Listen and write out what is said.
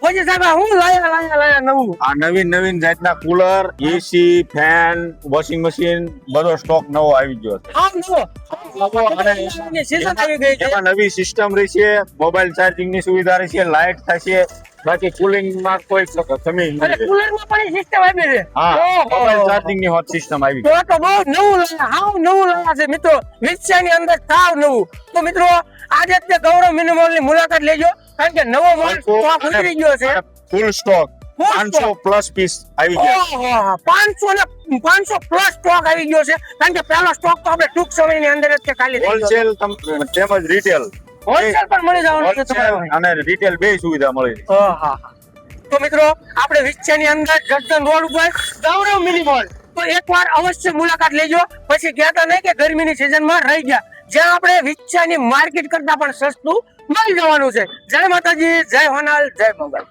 પછી સાહેબ હું લાયા નવું. આ નવીન જાતના કુલર, એસી, ફેન, વોશિંગ મશીન બધો સ્ટોક નવો આવી ગયો છે. આમ નવો અને સીઝન આવી ગઈ છે. એમાં નવી સિસ્ટમ રહેશે, મોબાઈલ ચાર્જિંગ ની સુવિધા રહેશે, લાઇટ થશે, બાકી કુલિંગ માં કોઈ કમી અને નહીં. કુલર માં પણ સિસ્ટમ આવી છે. હા, ઓહો. મોબાઈલ ચાર્જિંગ ની હોટ સિસ્ટમ આવી ગઈ. તો બહુ નવું લાયા, હાવ નવું લાયા છે મિત્રો. વિચારની અંદર સાવ નવું. તો મિત્રો આજે જ તે ગૌરવ મિનિમોલ ની મુલાકાત લેજો, કારણ કે નવો માલ સ્ટોક ઉતરી ગયો છે. ફૂલ સ્ટોક Full 500 પ્લસ પીસ આવી ગયા. ઓહો, 500 પ્લસ સ્ટોક આવી ગયો છે, કારણ કે પહેલો સ્ટોક તો આપણે ટૂંક સમયની અંદર જ તે ખાલી થઈ ગયો. હોલસેલ તેમજ રિટેલ હોલસેલ પણ મળી જવાનું છે તમારે. અને રિટેલ બે સુવિધા મળી. તો મિત્રો આપણે વિછાની અંદર જગદન રોડ ઉપર ગૌરવ મિની મોલ, તો એકવાર અવશ્ય મુલાકાત લેજો. પછી કહેતા નહીં કે ગરમીની સિઝનમાં રહી ગયા, જ્યાં આપણે વિછાની માર્કેટ કરતા પણ સસ્તું મળી જવાનું છે. જય માતાજી, જય હોનાલ, જય મંગલ.